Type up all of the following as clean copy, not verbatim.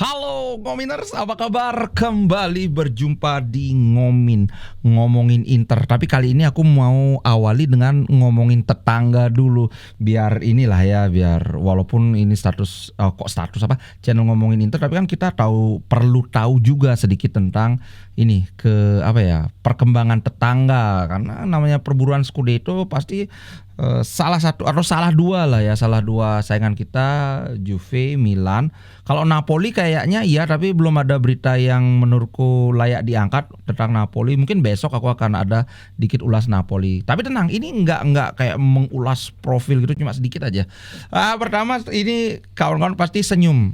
Halo Ngominers, apa kabar? Kembali berjumpa di ngomongin Inter. Tapi kali ini aku mau awali dengan ngomongin tetangga dulu. Biar inilah ya, biar walaupun ini channel ngomongin Inter, tapi kan kita perlu tahu juga sedikit tentang ini perkembangan tetangga. Karena namanya perburuan Scudetto pasti salah dua saingan kita, Juve, Milan. Kalau Napoli kayaknya iya, tapi belum ada berita yang menurutku layak diangkat tentang Napoli. Mungkin besok aku akan ada dikit ulas Napoli. Tapi tenang, ini enggak kayak mengulas profil gitu, cuma sedikit aja. Pertama ini kawan-kawan pasti senyum.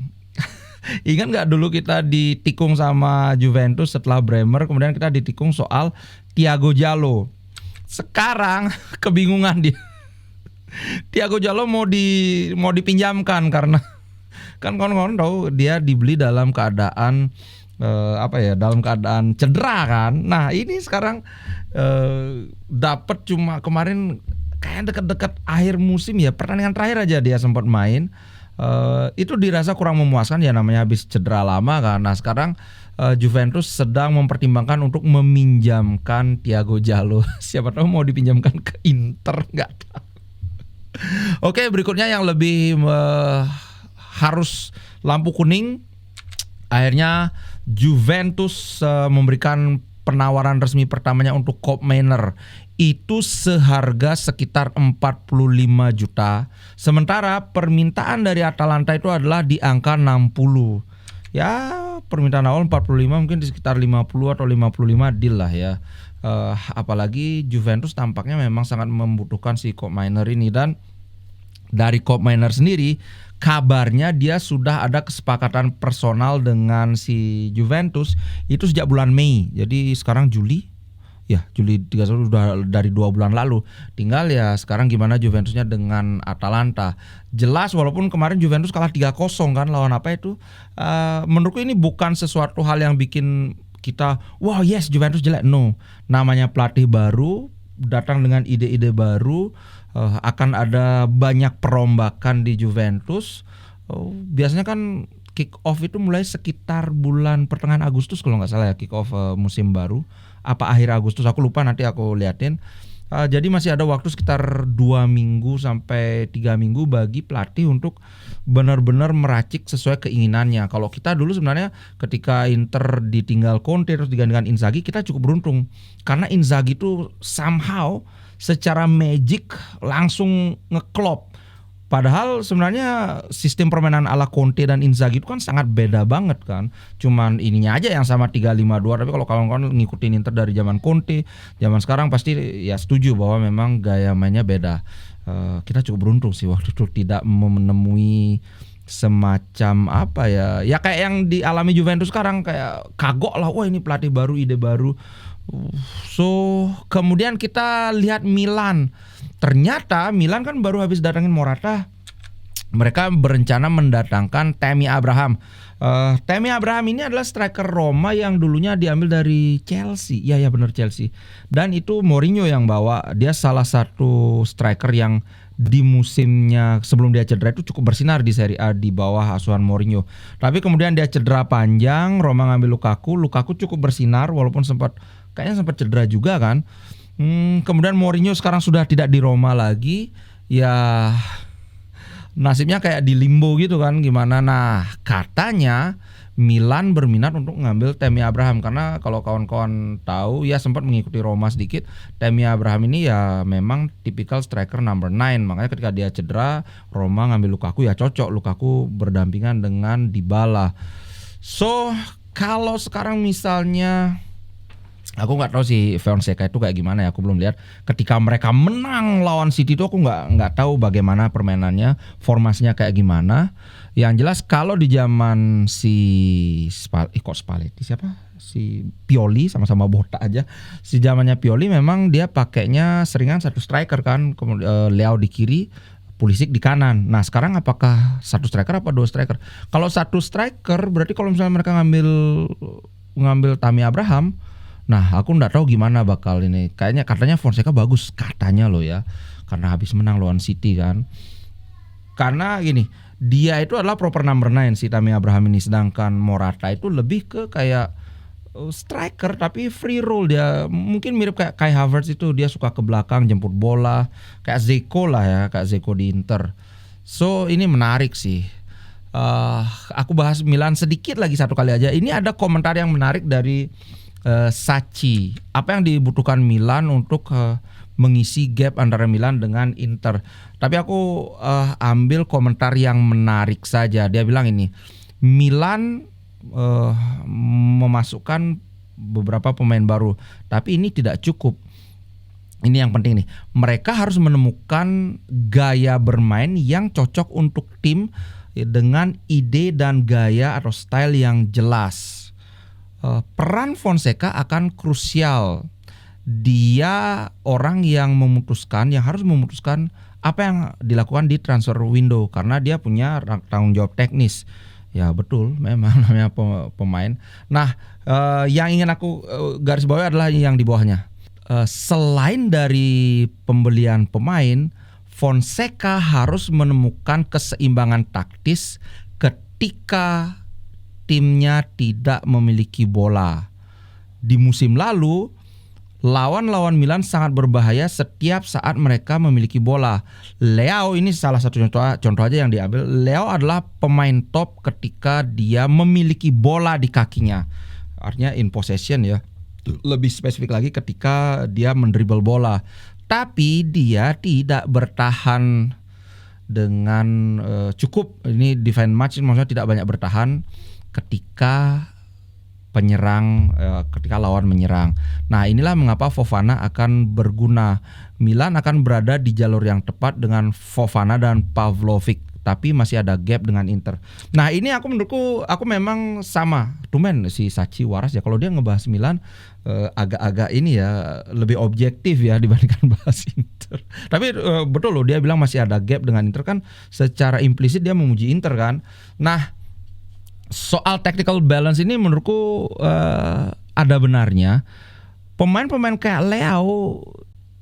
Ingat nggak dulu kita ditikung sama Juventus setelah Bremer, kemudian kita ditikung soal Thiago Jallo. Sekarang kebingungan dia. Thiago Jallo mau dipinjamkan karena kan kawan-kawan tahu dia dibeli dalam keadaan dalam keadaan cedera kan. Nah ini sekarang dapat cuma kemarin kayak dekat-dekat akhir musim ya, pertandingan terakhir aja dia sempat main. Itu dirasa kurang memuaskan ya, namanya habis cedera lama kan. Nah sekarang Juventus sedang mempertimbangkan untuk meminjamkan Thiago Jallo. Siapa tahu mau dipinjamkan ke Inter, nggak tahu. Oke, berikutnya yang lebih harus lampu kuning. Akhirnya Juventus memberikan penawaran resmi pertamanya untuk Koopmeiners. Itu seharga sekitar 45 juta. Sementara permintaan dari Atalanta itu adalah di angka 60. Ya, permintaan awal 45, mungkin di sekitar 50 atau 55 deal lah ya. Apalagi Juventus tampaknya memang sangat membutuhkan si Koopmeiners ini. Dan dari Koopmeiners sendiri kabarnya dia sudah ada kesepakatan personal dengan si Juventus itu sejak bulan Mei. Jadi sekarang Juli 31 sudah dari 2 bulan lalu. Tinggal ya sekarang gimana Juventusnya dengan Atalanta. Jelas walaupun kemarin Juventus kalah 3-0 kan lawan menurutku ini bukan sesuatu hal yang bikin kita wah yes Juventus jelek. No, namanya pelatih baru datang dengan ide-ide baru, akan ada banyak perombakan di Juventus. Biasanya kan kick off itu mulai sekitar bulan pertengahan Agustus kalau nggak salah ya, kick off musim baru. Apa akhir Agustus aku lupa, nanti aku liatin. Jadi masih ada waktu sekitar 2 minggu sampai 3 minggu bagi pelatih untuk benar-benar meracik sesuai keinginannya. Kalau kita dulu sebenarnya ketika Inter ditinggal Conte terus digantikan Inzaghi, kita cukup beruntung. Karena Inzaghi itu somehow secara magic langsung ngeklop. Padahal sebenarnya sistem permainan ala Conte dan Inzaghi itu kan sangat beda banget kan. Cuman ininya aja yang sama 3-5-2. Tapi kalau kawan-kawan ngikutin Inter dari zaman Conte, zaman sekarang pasti ya setuju bahwa memang gaya mainnya beda. Kita cukup beruntung sih waktu itu tidak menemui semacam ya kayak yang dialami Juventus sekarang, kayak kagok lah, wah ini pelatih baru, ide baru. So kemudian kita lihat Milan. Ternyata Milan kan baru habis datangin Morata. Mereka berencana mendatangkan Tammy Abraham. Tammy Abraham ini adalah striker Roma yang dulunya diambil dari Chelsea. Ya benar, Chelsea. Dan itu Mourinho yang bawa. Dia salah satu striker yang di musimnya sebelum dia cedera itu cukup bersinar di Serie A di bawah asuhan Mourinho. Tapi kemudian dia cedera panjang, Roma ngambil Lukaku. Lukaku cukup bersinar walaupun kayaknya sempat cedera juga kan. Kemudian Mourinho sekarang sudah tidak di Roma lagi. Ya nasibnya kayak di limbo gitu kan, gimana. Nah katanya Milan berminat untuk ngambil Tammy Abraham. Karena kalau kawan-kawan tahu ya, sempat mengikuti Roma sedikit. Tammy Abraham ini ya memang tipikal striker number 9. Makanya ketika dia cedera, Roma ngambil Lukaku, ya cocok. Lukaku berdampingan dengan Dybala. So kalau sekarang misalnya, aku nggak tahu sih Fonseca itu kayak gimana ya, aku belum lihat. Ketika mereka menang lawan City itu aku nggak tahu bagaimana permainannya, formasinya kayak gimana. Yang jelas kalau di zaman Pioli, sama-sama botak aja. Si zamannya Pioli memang dia pakainya seringan satu striker kan, kemudian Leao di kiri, Pulisic di kanan. Nah sekarang apakah satu striker apa 2 striker? Kalau satu striker berarti kalau misalnya mereka ngambil Tammy Abraham, nah aku nggak tahu gimana bakal ini. Katanya Fonseca bagus katanya loh ya, karena habis menang lawan City kan. Karena gini, dia itu adalah proper number 9 si Tammy Abraham ini, sedangkan Morata itu lebih ke kayak striker tapi free role. Dia mungkin mirip kayak Kai Havertz, itu dia suka ke belakang jemput bola kayak Zeko lah ya, kayak Zeko di Inter. So ini menarik sih. Aku bahas Milan sedikit lagi satu kali aja. Ini ada komentar yang menarik dari Sachi. Apa yang dibutuhkan Milan untuk mengisi gap antara Milan dengan Inter? Tapi aku ambil komentar yang menarik saja. Dia bilang ini, Milan memasukkan beberapa pemain baru, tapi ini tidak cukup. Ini yang penting nih. Mereka harus menemukan gaya bermain yang cocok untuk tim dengan ide dan gaya atau style yang jelas. Peran Fonseca akan krusial. Dia orang yang harus memutuskan apa yang dilakukan di transfer window, karena dia punya tanggung jawab teknis. Ya betul, memang namanya pemain. Nah, yang ingin aku garis bawahi adalah yang di bawahnya. Selain dari pembelian pemain, Fonseca harus menemukan keseimbangan taktis ketika timnya tidak memiliki bola. Di musim lalu, lawan-lawan Milan sangat berbahaya setiap saat mereka memiliki bola. Leao ini salah satu contoh aja yang diambil. Leao adalah pemain top ketika dia memiliki bola di kakinya. Artinya in possession ya. Lebih spesifik lagi ketika dia mendribble bola. Tapi dia tidak bertahan dengan cukup. Ini defend match, maksudnya tidak banyak bertahan ketika ketika lawan menyerang. Nah, inilah mengapa Fofana akan berguna. Milan akan berada di jalur yang tepat dengan Fofana dan Pavlovic, tapi masih ada gap dengan Inter. Nah, ini menurutku memang sama. Tumen si Sachi waras ya, kalau dia ngebahas Milan agak-agak ini ya, lebih objektif ya dibandingkan bahas Inter. Tapi betul loh, dia bilang masih ada gap dengan Inter, kan secara implisit dia memuji Inter kan. Nah, soal tactical balance ini menurutku ada benarnya. Pemain-pemain kayak Leao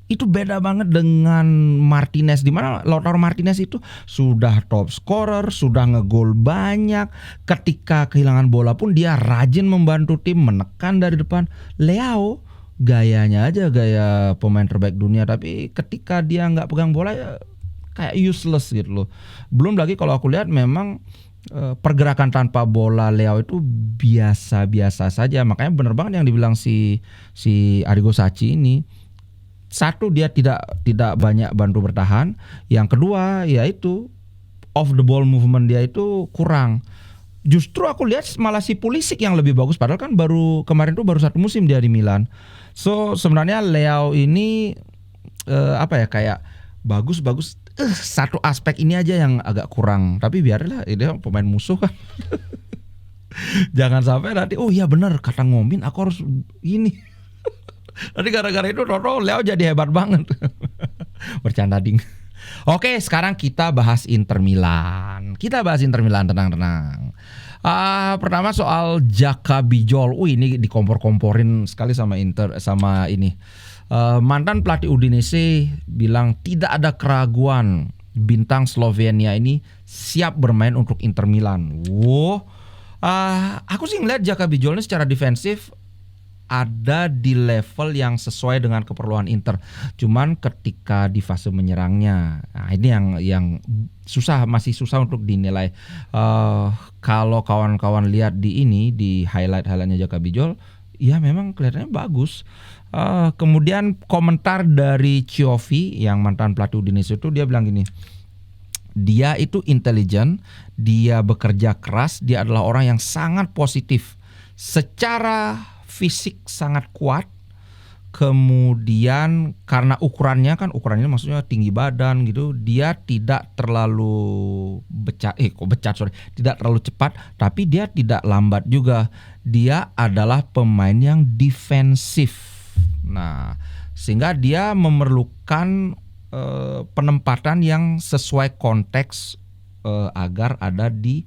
itu beda banget dengan Martinez, di mana Lautaro Martinez itu sudah top scorer, sudah ngegol banyak. Ketika kehilangan bola pun dia rajin membantu tim, menekan dari depan. Leao gayanya aja gaya pemain terbaik dunia, tapi ketika dia nggak pegang bola ya kayak useless gitu loh. Belum lagi kalau aku lihat memang pergerakan tanpa bola Leao itu biasa-biasa saja. Makanya bener banget yang dibilang si Arrigo Sacchi ini. Satu, dia tidak banyak bantu bertahan. Yang kedua, yaitu off the ball movement dia itu kurang. Justru aku lihat malah si Pulisic yang lebih bagus, padahal kan kemarin tuh baru 1 musim dia di Milan. So sebenarnya Leao ini kayak bagus. Satu aspek ini aja yang agak kurang. Tapi biarlah, dia pemain musuh kan. Jangan sampai nanti iya benar kata Ngomin, aku harus ini. Nanti gara-gara itu Toto Leao jadi hebat banget. Bercanda ding. Oke, sekarang kita bahas Inter Milan. Tenang. Pertama soal Jaka Bijol. Ini dikompor-komporin sekali sama Inter, sama ini. Mantan pelatih Udinese bilang tidak ada keraguan bintang Slovenia ini siap bermain untuk Inter Milan. Aku sih ngeliat Jaka Bijol ini secara defensif ada di level yang sesuai dengan keperluan Inter. Cuman ketika di fase menyerangnya, ini yang masih susah untuk dinilai. Kalau kawan-kawan lihat di highlightnya Jaka Bijol, ya memang kelihatannya bagus. Kemudian komentar dari Ciovi yang mantan pelatih Udinese itu, dia bilang gini, dia itu intelijen, dia bekerja keras, dia adalah orang yang sangat positif, secara fisik sangat kuat. Kemudian karena ukurannya maksudnya tinggi badan gitu, dia tidak terlalu tidak terlalu cepat, tapi dia tidak lambat juga. Dia adalah pemain yang defensif. Nah, sehingga dia memerlukan penempatan yang sesuai konteks agar ada di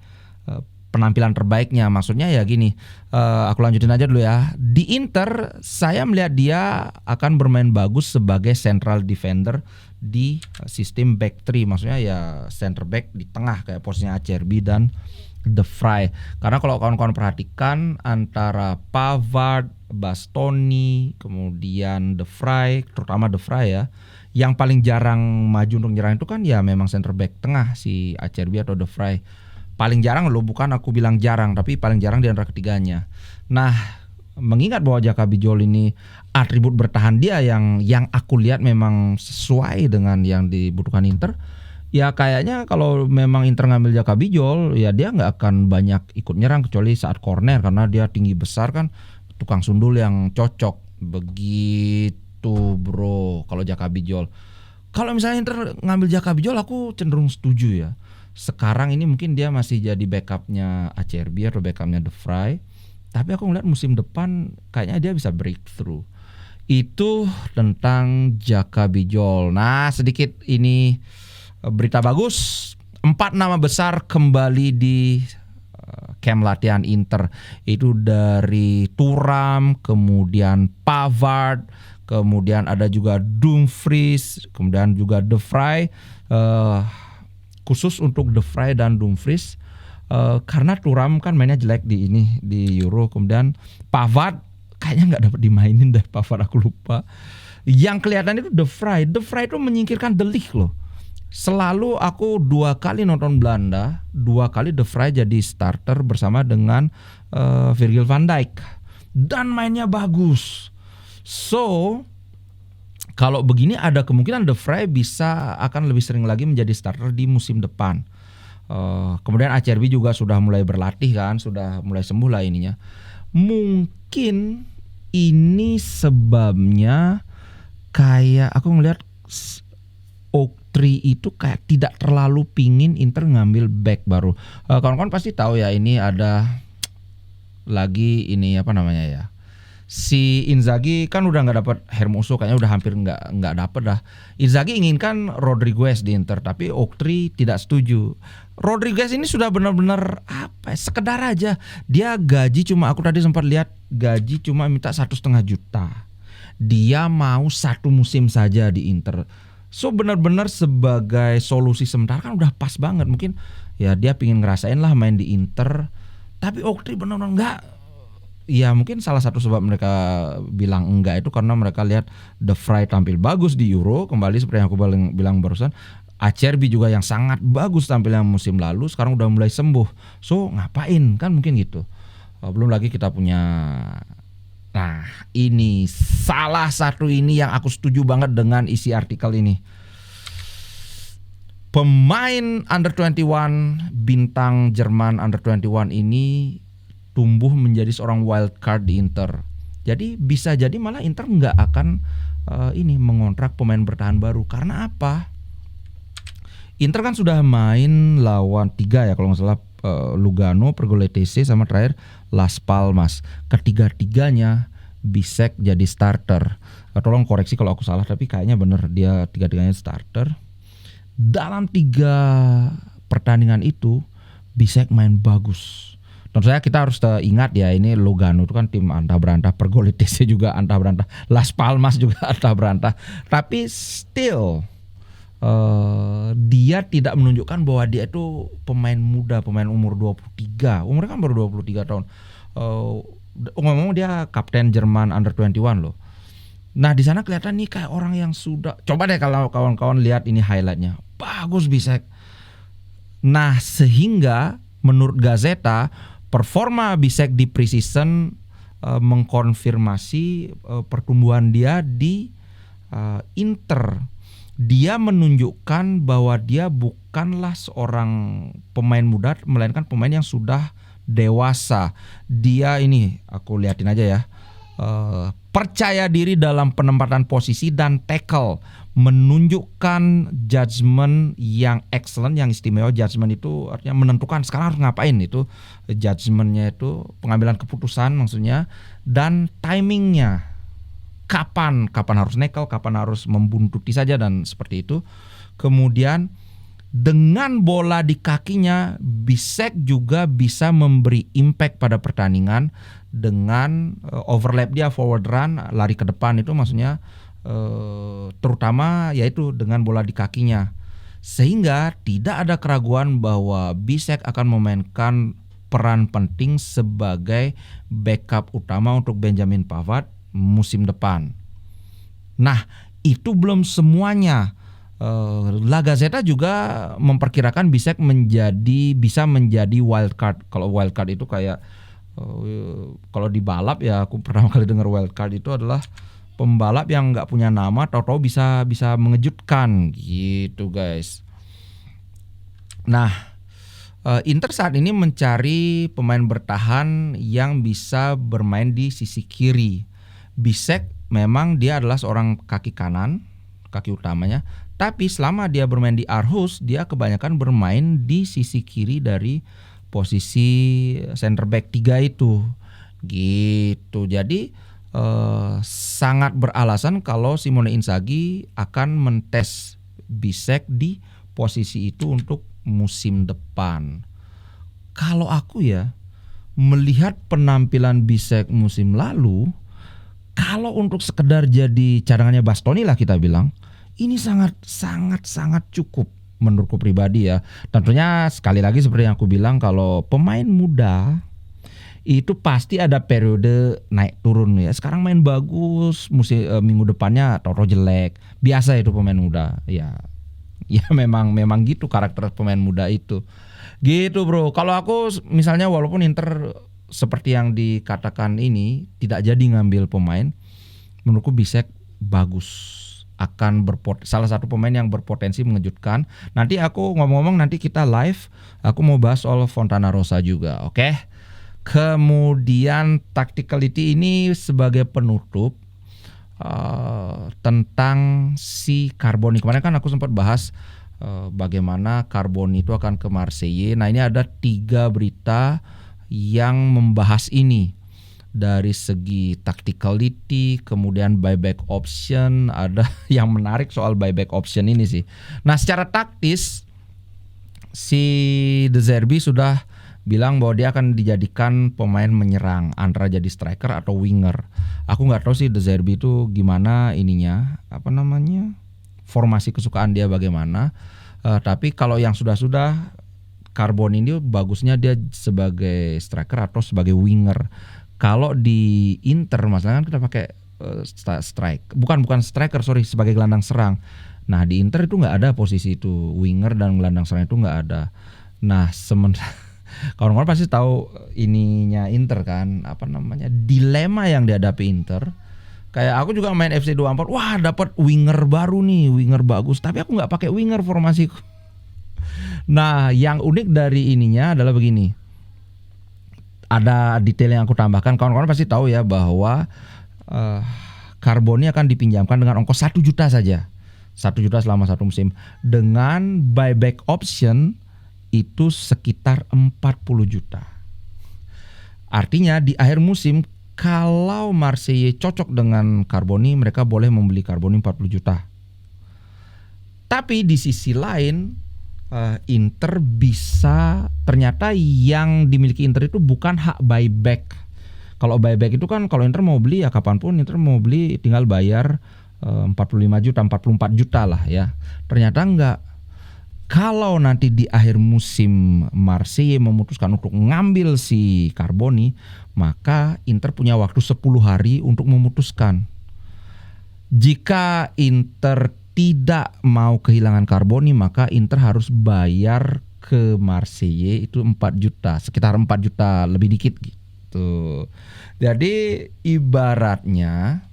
penampilan terbaiknya. Maksudnya ya gini, aku lanjutin aja dulu ya. Di Inter saya melihat dia akan bermain bagus sebagai central defender di sistem back three, maksudnya ya center back di tengah kayak posisinya Acerbi dan De Vrij. Karena kalau kawan-kawan perhatikan antara Pavard, Bastoni, kemudian De Vrij, terutama De Vrij ya, yang paling jarang maju untuk nyerang itu kan ya memang center back tengah si Acerbi atau De Vrij. Paling jarang loh, bukan aku bilang jarang, tapi paling jarang di antara ketiganya. Nah, mengingat bahwa Jaka Bijol ini atribut bertahan dia yang aku lihat memang sesuai dengan yang dibutuhkan Inter, ya kayaknya kalau memang Inter ngambil Jaka Bijol ya dia nggak akan banyak ikut nyerang kecuali saat corner karena dia tinggi besar kan, tukang sundul yang cocok begitu bro. Kalau Jaka Bijol, kalau misalnya Inter ngambil Jaka Bijol aku cenderung setuju ya. Sekarang ini mungkin dia masih jadi backupnya Acerbi atau backupnya De Vrij, tapi aku ngeliat musim depan kayaknya dia bisa breakthrough. Itu tentang Jaka Bijol. Nah, sedikit ini berita bagus, 4 nama besar kembali di camp latihan Inter. Itu dari Thuram, kemudian Pavard, kemudian ada juga Dumfries, kemudian juga De Vrij. Khusus untuk De Vrij dan Dumfries, karena Thuram kan mainnya jelek di Euro, kemudian Pavard kayaknya nggak dapat dimainin deh, Pavard aku lupa. Yang kelihatan itu De Vrij itu menyingkirkan De Ligt loh. Selalu aku 2 kali nonton Belanda, 2 kali De Vrij jadi starter bersama dengan Virgil van Dijk dan mainnya bagus. So kalau begini ada kemungkinan De Vrij akan lebih sering lagi menjadi starter di musim depan. Kemudian Acerbi juga sudah mulai berlatih kan, sudah mulai sembuh lah ininya. Mungkin ini sebabnya kayak aku ngelihat Oak3 itu kayak tidak terlalu pingin Inter ngambil back baru. Kawan-kawan pasti tahu ya, ini ada lagi ini apa namanya ya, si Inzaghi kan udah nggak dapat Hermoso, kayaknya udah hampir nggak dapat dah. Inzaghi inginkan Rodriguez di Inter, tapi Oak3 tidak setuju. Rodriguez ini sudah benar-benar sekedar aja. Dia gaji cuma, aku tadi sempat lihat gaji cuma minta 1,5 juta. Dia mau 1 musim saja di Inter. So benar-benar sebagai solusi sementara kan udah pas banget. Mungkin ya dia pingin ngerasain lah main di Inter. Tapi Oak3 benar-benar enggak. Ya mungkin salah satu sebab mereka bilang enggak itu karena mereka lihat De Vrij tampil bagus di Euro, kembali seperti yang aku bilang barusan. Acerbi juga yang sangat bagus tampilnya musim lalu, sekarang udah mulai sembuh. So ngapain kan, mungkin gitu. Belum lagi kita punya, nah ini salah satu ini yang aku setuju banget dengan isi artikel ini. Pemain under 21 bintang Jerman under 21 ini tumbuh menjadi seorang wild card di Inter. Jadi bisa jadi malah Inter nggak akan mengontrak pemain bertahan baru. Karena apa? Inter kan sudah main lawan 3 ya kalau nggak salah, Lugano, Pergoletese sama terakhir Las Palmas. Ketiga-tiganya Bisek jadi starter. Tolong koreksi kalau aku salah, tapi kayaknya bener dia tiga-tiganya starter. Dalam 3 pertandingan itu Bisek main bagus. Tentu saja kita harus ingat ya, ini Lugano itu kan tim antah berantah, Pergoletese juga antah berantah, Las Palmas juga antah berantah. Tapi still dia tidak menunjukkan bahwa dia itu pemain muda, pemain umur 23. Umurnya kan baru 23 tahun. Ngomong dia kapten Jerman under 21 loh. Nah di sana kelihatan nih kayak orang yang sudah. Coba deh kalau kawan-kawan lihat ini highlightnya, bagus Bisek. Nah sehingga menurut Gazeta performa Bisek di preseason mengkonfirmasi pertumbuhan dia di Inter. Dia menunjukkan bahwa dia bukanlah seorang pemain muda, melainkan pemain yang sudah dewasa. Dia ini, aku liatin aja ya, percaya diri dalam penempatan posisi dan tackle, menunjukkan judgement yang excellent, yang istimewa. Judgement itu artinya menentukan sekarang harus ngapain, itu judgementnya itu pengambilan keputusan maksudnya, dan timingnya. Kapan harus nekel, kapan harus membuntuti saja dan seperti itu. Kemudian dengan bola di kakinya, Bisek juga bisa memberi impact pada pertandingan dengan overlap dia, forward run, lari ke depan itu maksudnya terutama yaitu dengan bola di kakinya. Sehingga tidak ada keraguan bahwa Bisek akan memainkan peran penting sebagai backup utama untuk Benjamin Pavard musim depan. Nah, itu belum semuanya. La Gazzetta juga memperkirakan Bisek bisa menjadi wild card. Kalau wild card itu kayak kalau di balap ya, aku pertama kali dengar wild card itu adalah pembalap yang nggak punya nama, tahu-tahu bisa mengejutkan gitu guys. Nah, Inter saat ini mencari pemain bertahan yang bisa bermain di sisi kiri. Bisek memang dia adalah seorang kaki kanan, kaki utamanya, tapi selama dia bermain di Aarhus, dia kebanyakan bermain di sisi kiri dari posisi center back 3 itu. Gitu. Jadi sangat beralasan kalau Simone Inzaghi akan mentes Bisek di posisi itu untuk musim depan. Kalau aku ya melihat penampilan Bisek musim lalu, kalau untuk sekedar jadi cadangannya Bastoni lah kita bilang, ini sangat cukup menurutku pribadi ya. Tentunya sekali lagi seperti yang aku bilang, kalau pemain muda itu pasti ada periode naik turun ya. Sekarang main bagus, minggu depannya toro jelek. Biasa itu pemain muda. Ya memang gitu karakter pemain muda itu. Gitu bro. Kalau aku misalnya walaupun Inter seperti yang dikatakan ini tidak jadi ngambil pemain, menurutku Bisek bagus. Salah satu pemain yang berpotensi mengejutkan. Nanti aku ngomong-ngomong, nanti kita live, aku mau bahas soal Fontana Rosa juga, oke? Kemudian tacticality ini sebagai penutup tentang si Carboni. Kemarin kan aku sempat bahas bagaimana Carboni itu akan ke Marseille. Nah, ini ada 3 berita yang membahas ini. Dari segi tacticality, kemudian buyback option, ada yang menarik soal buyback option ini sih. Nah, secara taktis si De Zerbi sudah bilang bahwa dia akan dijadikan pemain menyerang, antara jadi striker atau winger. Aku nggak tahu sih De Zerbi itu gimana ininya, formasi kesukaan dia bagaimana. Tapi kalau yang sudah Carboni ini bagusnya dia sebagai striker atau sebagai winger. Kalau di Inter masalahnya kan kita pakai bukan striker, sebagai gelandang serang. Nah, di Inter itu nggak ada posisi itu, winger dan gelandang serang itu nggak ada. Nah, kawan-kawan pasti tahu ininya Inter kan, dilema yang dihadapi Inter. Kayak aku juga main FC 24, wah dapat winger baru nih, winger bagus, tapi aku nggak pakai winger formasiku. Nah, yang unik dari ininya adalah begini. Ada detail yang aku tambahkan, kawan-kawan pasti tahu ya bahwa Carboni akan dipinjamkan dengan ongkos 1 juta saja. 1 juta selama 1 musim. Dengan buyback option itu sekitar 40 juta. Artinya di akhir musim kalau Marseille cocok dengan Carboni, mereka boleh membeli Carboni 40 juta. Tapi di sisi lain Inter bisa, ternyata yang dimiliki Inter itu bukan hak buyback. Kalau buyback itu kan kalau Inter mau beli ya kapanpun Inter mau beli tinggal bayar 45 juta, 44 juta lah ya. Ternyata enggak. Kalau nanti di akhir musim Marseille memutuskan untuk ngambil si Carboni, maka Inter punya waktu 10 hari untuk memutuskan. Jika Inter tidak mau kehilangan Carboni, maka Inter harus bayar ke Marseille itu 4 juta, sekitar 4 juta lebih dikit gitu. Jadi ibaratnya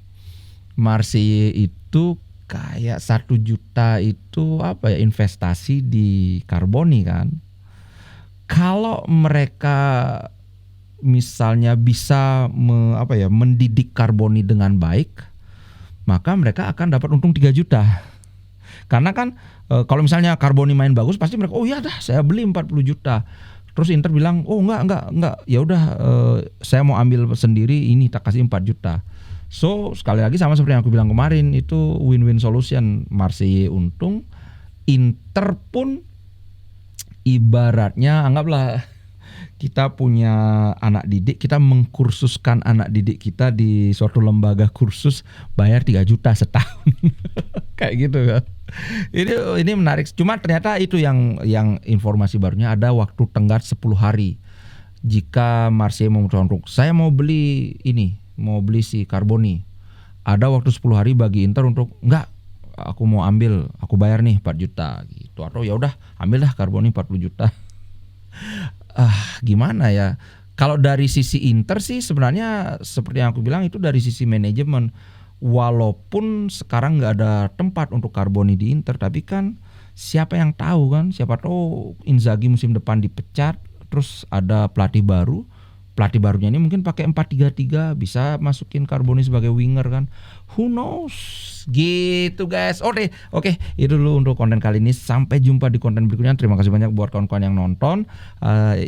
Marseille itu kayak 1 juta itu investasi di Carboni kan. Kalau mereka misalnya bisa mendidik Carboni dengan baik, maka mereka akan dapat untung 3 juta. Karena kan kalau misalnya Carboni main bagus, pasti mereka oh ya dah saya beli 40 juta. Terus Inter bilang oh enggak, ya udah saya mau ambil sendiri, ini tak kasih 4 juta. So sekali lagi sama seperti yang aku bilang kemarin, itu win-win solution. Marseille untung, Inter pun ibaratnya anggaplah kita punya anak didik, kita mengkursuskan anak didik kita di suatu lembaga kursus, bayar 3 juta setahun. Kayak gitu kan. Ini menarik. Cuma ternyata itu yang informasi barunya, ada waktu tenggat 10 hari. Jika Marseille memutuskan untuk saya mau beli si Carboni, ada waktu 10 hari bagi Inter untuk enggak, aku mau ambil, aku bayar nih 4 juta gitu. Atau ya udah ambil dah Carboni 40 juta. Gimana ya? Kalau dari sisi Inter sih sebenarnya seperti yang aku bilang, itu dari sisi manajemen. Walaupun sekarang nggak ada tempat untuk Carboni di Inter, tapi kan siapa yang tahu kan? Siapa tahu Inzaghi musim depan dipecat, terus ada pelatih baru. Pelatih barunya ini mungkin pakai 4-3-3, bisa masukin Carboni sebagai winger kan. Who knows? Gitu guys. Oke, itu dulu untuk konten kali ini. Sampai jumpa di konten berikutnya. Terima kasih banyak buat kawan-kawan yang nonton.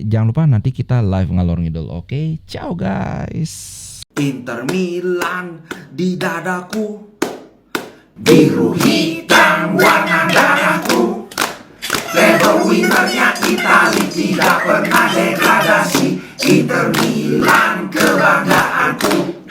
Jangan lupa nanti kita live ngalor ngidul. Oke, ciao guys. Inter Milan di dadaku, biru hitam warna darahku. Level winnernya Itali, tidak pernah degradasi. Inter Milan kebanggaanku.